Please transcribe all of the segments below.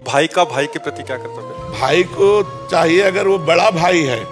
भाई का भाई के प्रति क्या कर्तव्य है? भाई को चाहिए, अगर वो बड़ा भाई है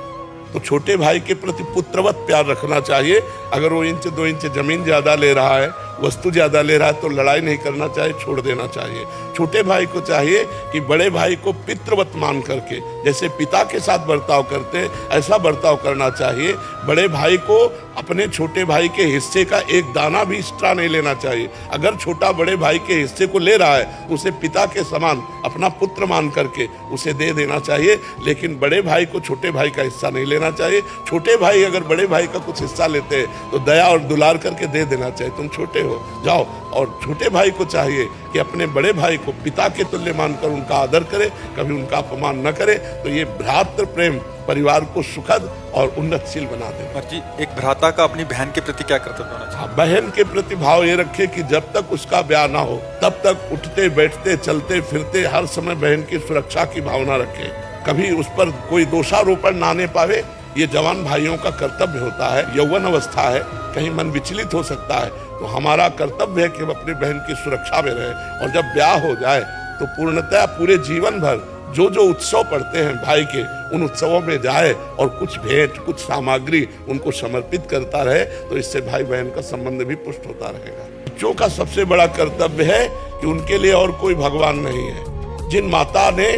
तो छोटे भाई के प्रति पुत्रवत प्यार रखना चाहिए। अगर वो 1-2 इंच जमीन ज्यादा ले रहा है, वस्तु ज्यादा ले रहा है, तो लड़ाई नहीं करना चाहिए, छोड़ देना चाहिए। छोटे भाई को चाहिए कि बड़े भाई को पितृवत मान करके, जैसे पिता के साथ बर्ताव करते हैं ऐसा बर्ताव करना चाहिए। बड़े भाई को अपने छोटे भाई के हिस्से का एक दाना भी एक्स्ट्रा नहीं लेना चाहिए। अगर छोटा बड़े भाई के हिस्से को ले रहा है तो उसे पिता के समान अपना पुत्र मान करके उसे दे देना चाहिए, लेकिन बड़े भाई को छोटे भाई का हिस्सा नहीं लेना चाहिए। छोटे भाई अगर बड़े भाई का कुछ हिस्सा लेते हैं तो दया और दुलार करके दे देना चाहिए, तुम छोटे हो जाओ। और छोटे भाई को चाहिए कि अपने बड़े भाई को पिता के तुल्य मानकर उनका आदर करे, कभी उनका अपमान न करे। तो ये भ्रातृ प्रेम परिवार को सुखद और उन्नतशील बना दे। जी, एक भ्राता का अपनी बहन के प्रति क्या कर्तव्य होना चाहिए? बहन के प्रति भाव ये रखे कि जब तक उसका ब्याह ना हो तब तक उठते बैठते चलते फिरते हर समय बहन की सुरक्षा की भावना रखे, कभी उस पर कोई दोषारोपण ना आने पावे। ये जवान भाइयों का कर्तव्य होता है। यौवन अवस्था है, कहीं मन विचलित हो सकता है, तो हमारा कर्तव्य है कि हम अपनी बहन की सुरक्षा में रहें। और जब ब्याह हो जाए तो पूर्णतः पूरे जीवन भर जो जो उत्सव पड़ते हैं भाई के, उन उत्सवों में जाए और कुछ भेंट कुछ सामग्री उनको समर्पित करता रहे, तो इससे भाई बहन का संबंध भी पुष्ट होता रहेगा। बच्चों का सबसे बड़ा कर्तव्य है कि उनके लिए और कोई भगवान नहीं है। जिन माता ने,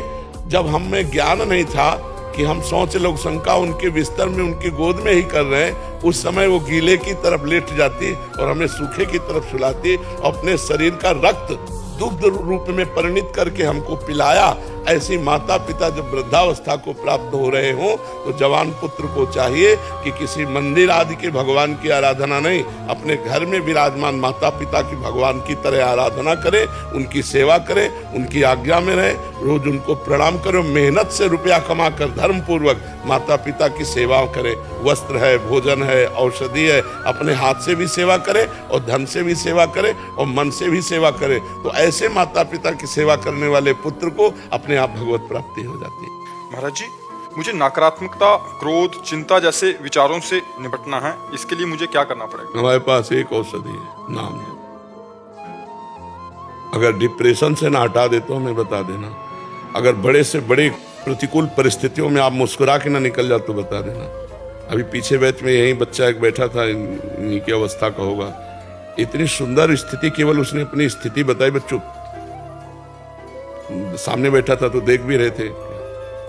जब हम में ज्ञान नहीं था कि हम शौच लोक शंका उनके बिस्तर में उनकी गोद में ही कर रहे हैं, उस समय वो गीले की तरफ लेट जाती और हमें सूखे की तरफ सुलाती, अपने शरीर का रक्त दुग्ध रूप में परिणित करके हमको पिलाया। ऐसी माता पिता जब वृद्धावस्था को प्राप्त हो रहे हों तो जवान पुत्र को चाहिए कि किसी मंदिर आदि के भगवान की आराधना नहीं, अपने घर में विराजमान माता पिता की भगवान की तरह आराधना करे, उनकी सेवा करे, उनकी आज्ञा में रहे, रोज उनको प्रणाम करे, मेहनत से रुपया कमा कर धर्म पूर्वक माता पिता की सेवा करे। वस्त्र है, भोजन है, औषधि है, अपने हाथ से भी सेवा करे और धन से भी सेवा करे और मन से भी सेवा करे। तो ऐसे माता पिता की सेवा करने वाले पुत्र को अपने आप भगवत प्राप्ति हो जाती है। महाराज जी, मुझे नकारात्मकता, क्रोध, चिंता जैसे विचारों से निपटना है, इसके लिए मुझे क्या करना पड़ेगा? हमारे पास एक औषधि है, नाम है। अगर डिप्रेशन से ना हटा दे तो हमें बता देना। अगर बड़े से बड़े प्रतिकूल परिस्थितियों में आप मुस्कुरा के ना निकल जाओ तो बता देना। अभी पीछे बैच में यही बच्चा एक बैठा था, इन्हीं की अवस्था का होगा। इतनी सुंदर स्थिति, केवल उसने अपनी स्थिति बताई, बच्चों सामने बैठा था तो देख भी रहे थे।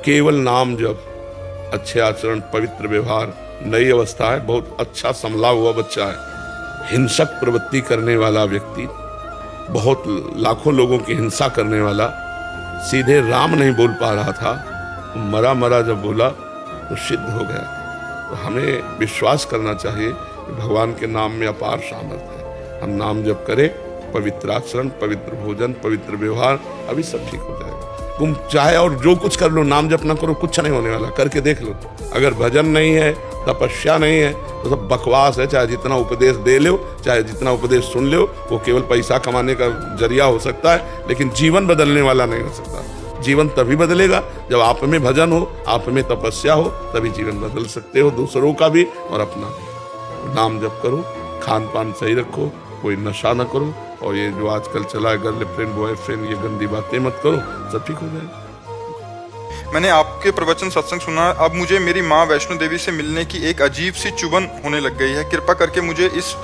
केवल नाम जप, अच्छे आचरण, पवित्र व्यवहार, नई अवस्था है, बहुत अच्छा संभला हुआ बच्चा है। हिंसक प्रवृत्ति करने वाला व्यक्ति, बहुत लाखों लोगों की हिंसा करने वाला, सीधे राम नहीं बोल पा रहा था, मरा मरा जब बोला तो सिद्ध हो गया। तो हमें विश्वास करना चाहिए कि भगवान के नाम में अपार सामर्थ्य है। हम नाम जप करें, पवित्र आचरण, पवित्र भोजन, पवित्र व्यवहार, अभी सब ठीक हो जाएगा। तुम चाहे और जो कुछ कर लो, नाम जप ना करो, कुछ नहीं होने वाला, करके देख लो। अगर भजन नहीं है, तपस्या नहीं है, तो सब बकवास है। चाहे जितना उपदेश दे लो, चाहे जितना उपदेश सुन लो, वो केवल पैसा कमाने का जरिया हो सकता है, लेकिन जीवन बदलने वाला नहीं हो सकता। जीवन तभी बदलेगा जब आप में भजन हो, आप में तपस्या हो, तभी जीवन बदल सकते हो, दूसरों का भी और अपना भी। नाम जप करो, खान पान सही रखो, कोई नशा न करो, और ये जो आजकल चला है गर्लफ्रेंड बॉयफ्रेंड, ये गंदी बातें मत करो, सब ठीक हो जाएगा। मैंने आपके प्रवचन सत्संग सुना, अब मुझे मेरी माँ वैष्णो देवी से मिलने की एक अजीब सी चुभन होने लग गई है। कृपा करके मुझे इस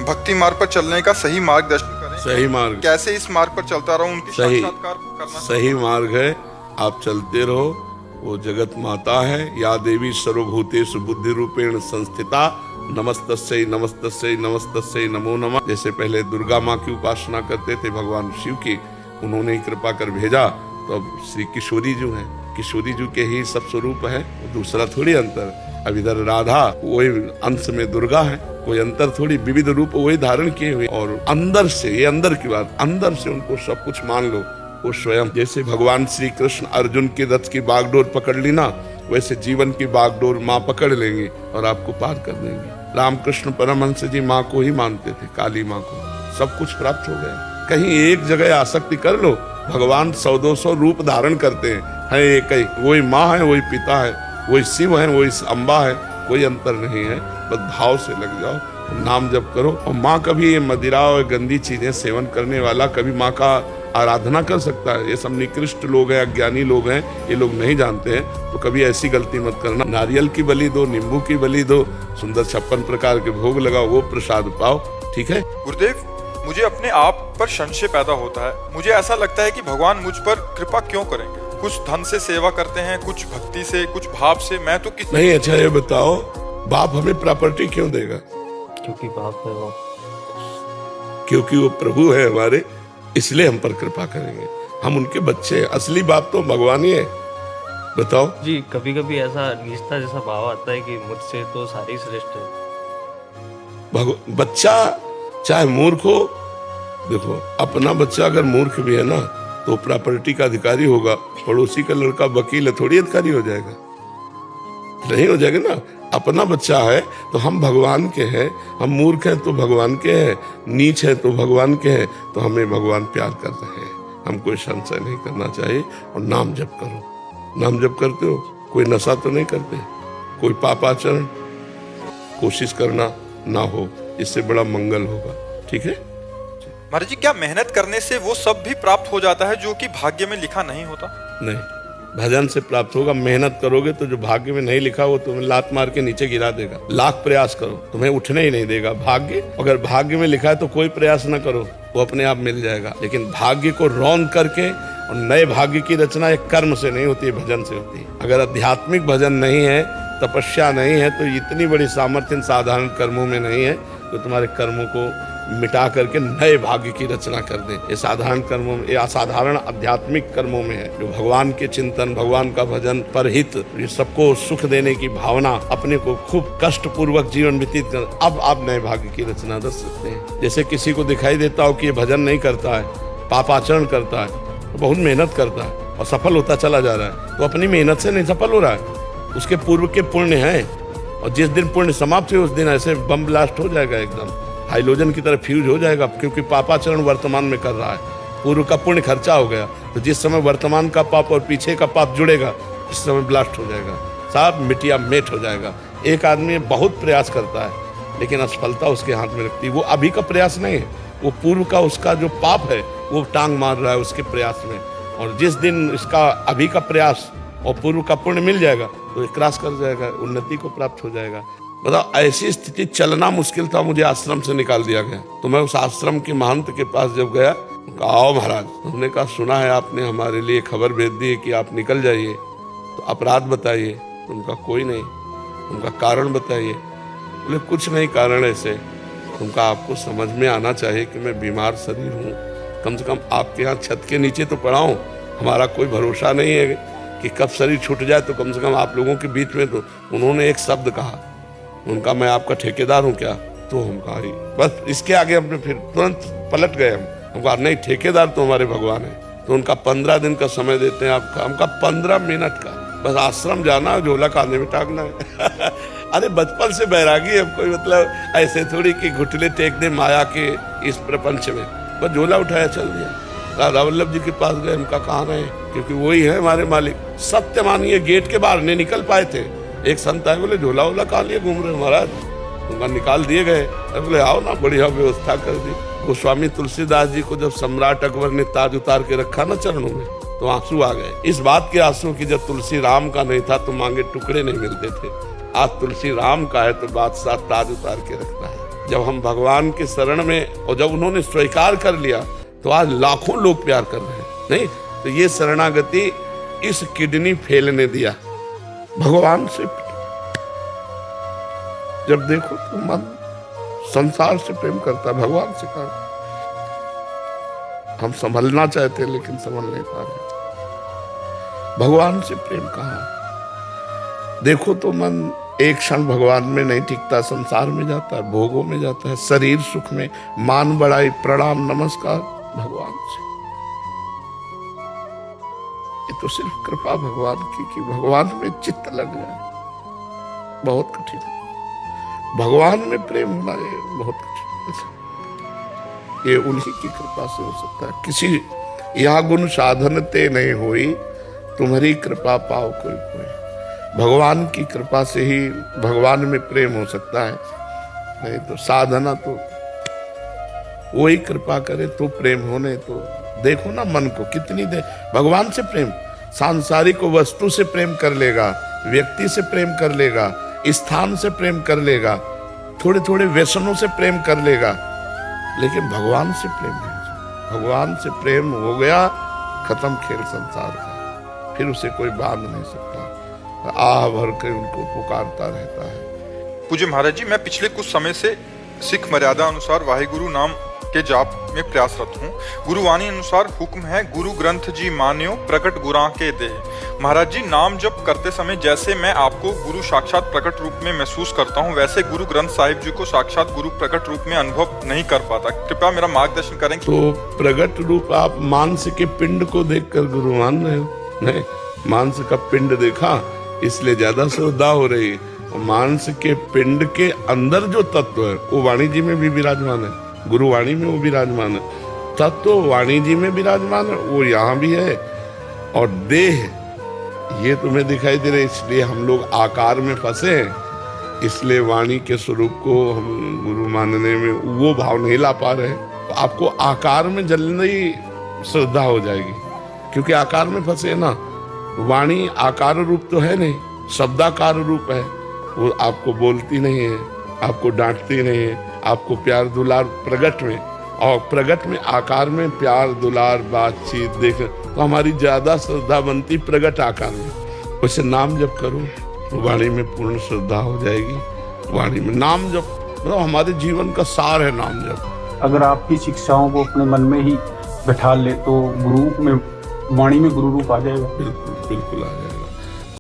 भक्ति मार्ग पर चलने का सही मार्गदर्शन करें। सही मार्ग, कैसे इस मार्ग पर चलता रहूं, उनकी साक्षात्कार करना सही मार्ग है। आप चलते रहो, वो जगत माता है। या देवी सर्वभूतेषु बुद्धि रूपेण संस्थिता, नमस्तस्यै नमस्तस्यै नमस्तस्यै नमो नमः। जैसे पहले दुर्गा माँ की उपासना करते थे भगवान शिव की, उन्होंने ही कृपा कर भेजा, तो अब श्री किशोरी जी हैं, किशोरी जी के ही सब स्वरूप है, दूसरा थोड़ी अंतर। अब इधर राधा वही अंश में दुर्गा है, कोई अंतर थोड़ी, विविध रूप वही धारण किए हुए। और अंदर से, ये अंदर की बात, अंदर से उनको सब कुछ मान लो, वो स्वयं। जैसे भगवान श्री कृष्ण अर्जुन के रथ की बागडोर पकड़ ली ना, वैसे जीवन की बागडोर माँ पकड़ लेंगी और आपको पार कर देंगी। रामकृष्ण परमहंस जी माँ को ही मानते थे, काली माँ को, सब कुछ प्राप्त हो गया। कहीं एक जगह आसक्ति कर लो, भगवान 100-200 रूप धारण करते हैं एक ही, वही माँ है, वही पिता है, वही शिव है, वही अम्बा है, कोई अंतर नहीं है। बस भाव से लग जाओ, नाम जप करो। और माँ कभी ये मदिरा और गंदी चीजें सेवन करने वाला कभी माँ का आराधना कर सकता है। ये सब निकृष्ट लोग हैं, अज्ञानी लोग हैं, ये लोग नहीं जानते हैं, तो कभी ऐसी गलती मत करना। नारियल की बलि दो, नींबू की बलि दो, सुंदर 56 प्रकार के भोग लगाओ, वो प्रसाद पाओ, ठीक है। गुरुदेव, मुझे अपने आप पर संशय पैदा होता है। मुझे ऐसा लगता है कि भगवान मुझ पर कृपा क्यों करेंगे? कुछ धन से सेवा करते हैं, कुछ भक्ति से, कुछ भाव से। मैं तो किसी नहीं, अच्छा ये बताओ, बाप हमें प्रॉपर्टी क्यों देगा? क्योंकि बाप है वो। क्योंकि वो प्रभु है हमारे, इसलिए हम पर कृपा करेंगे। हम उनके बच्चे हैं, असली बाप तो भगवान ही है। बताओ जी, कभी कभी ऐसा नीचता जैसा भाव आता है कि मुझसे तो सारे श्रेष्ठ है। बच्चा चाहे मूर्ख हो, देखो अपना बच्चा अगर मूर्ख भी है ना तो प्रॉपर्टी का अधिकारी होगा, पड़ोसी का लड़का वकील है थोड़ी अधिकारी हो जाएगा? नहीं हो जाएगा ना। अपना बच्चा है तो हम भगवान के हैं, हम मूर्ख हैं तो भगवान के हैं, नीच है तो भगवान के हैं, तो हमें भगवान प्यार कर रहे हैं। हम कोई संशय नहीं करना चाहिए। और नाम जप करो। नाम जप करते हो, कोई नशा तो नहीं करते, कोई पापाचरण कोशिश करना ना हो, इससे बड़ा मंगल होगा, ठीक है। महाराज जी, क्या मेहनत करने से वो सब भी प्राप्त हो जाता है जो कि भाग्य में लिखा नहीं होता? नहीं, भजन से प्राप्त होगा। मेहनत करोगे तो जो भाग्य में नहीं लिखा वो तुम्हें लात मार के नीचे गिरा देगा। लाख प्रयास करो, तुम्हें उठने ही नहीं देगा। भाग्य अगर भाग्य में लिखा है तो कोई प्रयास ना करो, वो अपने आप मिल जाएगा। लेकिन भाग्य को रौंद करके और नए भाग्य की रचना एक कर्म से नहीं होती है, भजन से होती है। अगर आध्यात्मिक भजन नहीं है, तपस्या नहीं है, तो इतनी बड़ी सामर्थ्य इन साधारण कर्मों में नहीं है तो तुम्हारे कर्मों को मिटा करके नए भाग्य की रचना कर दे। ये साधारण कर्मों में, ये असाधारण आध्यात्मिक कर्मों में है, जो भगवान के चिंतन, भगवान का भजन, परहित, ये सबको सुख देने की भावना, अपने को खूब कष्ट पूर्वक जीवन व्यतीत कर, अब आप नए भाग्य की रचना कर सकते हैं। जैसे किसी को दिखाई देता हो कि ये भजन नहीं करता है, पापाचरण करता है, तो बहुत मेहनत करता है और सफल होता चला जा रहा है, तो अपनी मेहनत से नहीं सफल हो रहा है, उसके पूर्व के पुण्य हैं। और जिस दिन पुण्य समाप्त हुए उस दिन ऐसे बम ब्लास्ट हो जाएगा, एकदम हाइड्रोजन की तरह फ्यूज हो जाएगा, क्योंकि पापाचरण वर्तमान में कर रहा है, पूर्व का पुण्य खर्चा हो गया। तो जिस समय वर्तमान का पाप और पीछे का पाप जुड़ेगा, इस समय ब्लास्ट हो जाएगा, सब मिटिया मेट हो जाएगा। एक आदमी बहुत प्रयास करता है लेकिन असफलता उसके हाथ में लगती है। वो अभी का प्रयास नहीं है, वो पूर्व का उसका जो पाप है वो टांग मार रहा है उसके प्रयास में। और जिस दिन इसका अभी का प्रयास और पूर्व का पुण्य मिल जाएगा तो क्रॉस कर जाएगा, उन्नति को प्राप्त हो जाएगा। बताओ, ऐसी स्थिति चलना मुश्किल था, मुझे आश्रम से निकाल दिया गया। तो मैं उस आश्रम के महंत के पास जब गया, आओ महाराज, हमने कहा सुना है आपने हमारे लिए खबर भेज दी है कि आप निकल जाइए, तो अपराध बताइए। तो उनका कोई नहीं। उनका कारण बताइए। बोले कुछ नहीं कारण ऐसे, उनका आपको समझ में आना चाहिए कि मैं बीमार शरीर हूँ, कम से कम आपके यहाँ छत के नीचे तो पड़ा हूँ, हमारा कोई भरोसा नहीं है कि कब शरीर छूट जाए, तो कम से कम आप लोगों के बीच में। तो उन्होंने एक शब्द कहा, उनका मैं आपका ठेकेदार हूँ क्या? तो हम कहा बस, इसके आगे हमने फिर तुरंत पलट गए। हम कहा नहीं, ठेकेदार तो हमारे भगवान है। तो उनका 15 दिन का समय देते हैं आपका। हमका 15 मिनट का, बस आश्रम जाना, झोला कांधे में टांगना है। अरे बचपन से बैरागी है कोई, मतलब ऐसे थोड़ी कि घुटने टेक दे माया के इस प्रपंच में, बस झोला उठाया चल दिया। राधा वल्लभ जी के पास गए, उनका कहाँ रहे, क्योंकि वही है हमारे मालिक। सत्य मानिए, गेट के बाहर नहीं निकल पाए थे। एक संत आए, बोले झोला वोला कहाँ लिए घूम रहे महाराज? उनका निकाल दिए गए। बोले आओ ना, बढ़िया व्यवस्था कर दी। गोस्वामी तुलसीदास जी को जब सम्राट अकबर ने ताज उतार के रखा ना चरणों में, तो आंसू आ गए। इस बात के आंसू की जब तुलसी राम का नहीं था तो मांगे टुकड़े नहीं मिलते थे। आज तुलसी राम का है तो बादशाह ताज उतार के रखता है। जब हम भगवान के शरण में, और जब उन्होंने स्वीकार कर लिया, तो आज लाखों लोग प्यार कर रहे हैं। नहीं तो ये शरणागति इस किडनी फेल ने दिया भगवान से। जब देखो तो मन संसार से प्रेम करता, भगवान से कहा। हम संभलना चाहते लेकिन संभल नहीं पा रहे। भगवान से प्रेम कहाँ? देखो तो मन एक क्षण भगवान में नहीं टिकता, संसार में जाता है, भोगों में जाता है, शरीर सुख में, मान बढ़ाई, प्रणाम नमस्कार भगवान से। ये तो सिर्फ कृपा भगवान की कि भगवान में चित्त लग जाए, बहुत कठिन है। भगवान में प्रेम होना ये बहुत कठिन है। ये उन्हीं की कृपा से हो सकता है। किसी यहाँ गुण साधन ते नहीं हुई, तुम्हारी कृपा पाओ कोई कोई। भगवान की कृपा से ही भगवान में प्रेम हो सकता है, नहीं तो साधना तो वही कृपा करे तो प्रेम हो, नहीं तो देखो ना मन को कितनी दे भगवान से प्रेम, सांसारिक वस्तु से प्रेम कर लेगा, व्यक्ति से प्रेम कर लेगा, स्थान से प्रेम कर लेगा, थोड़े थोड़े व्यसनों से प्रेम कर लेगा, लेकिन भगवान से प्रेम नहीं। भगवान से प्रेम हो गया, खत्म खेल संसार का, फिर उसे कोई बांध नहीं सकता, आह भर के उनको पुकारता रहता है। पूज्य महाराज जी, मैं पिछले कुछ समय से सिख मर्यादा अनुसार वाहिगुरु नाम के जाप में प्रयासरत हूँ। गुरुवाणी अनुसार हुक्म है, गुरु ग्रंथ जी मान्यो प्रकट गुरां के दे। महाराज जी, नाम जप करते समय जैसे मैं आपको गुरु साक्षात प्रकट रूप में महसूस करता हूँ, वैसे गुरु ग्रंथ साहिब जी को साक्षात गुरु प्रकट रूप में अनुभव नहीं कर पाता। कृपया मेरा मार्गदर्शन करें। तो प्रकट रूप आप मांस के पिंड को देखकर गुरु मान रहे हो? नहीं, मांस का पिंड देखा इसलिए ज्यादा श्रद्धा हो रही है। मांस के पिंड के अंदर जो तत्व है वो वाणी जी में भी विराजमान है, गुरुवाणी में वो विराजमान है। तत्व वाणी जी में विराजमान है, वो यहाँ भी है। और देह ये तुम्हें दिखाई दे रहा है, इसलिए हम लोग आकार में फंसे हैं, इसलिए वाणी के स्वरूप को हम गुरु मानने में वो भाव नहीं ला पा रहे। तो आपको आकार में जल्दी ही श्रद्धा हो जाएगी, क्योंकि आकार में फंसे ना। वाणी आकार रूप तो है नहीं, शब्दाकार रूप है। वो आपको बोलती नहीं है, आपको डांटती नहीं है, आपको प्यार दुलार प्रगट में, और प्रगट में आकार में प्यार दुलार बातचीत देख, तो हमारी ज्यादा श्रद्धा बनती प्रगट आकार में। वैसे नाम जप करो तो वाणी में पूर्ण श्रद्धा हो जाएगी। वाणी में नाम जप मतलब हमारे जीवन का सार है नाम जप। अगर आपकी शिक्षाओं को अपने मन में ही बैठा ले तो गुरु में वाणी में गुरु रूप आ जाएगा। बिल्कुल बिल्कुल आ जाएगा।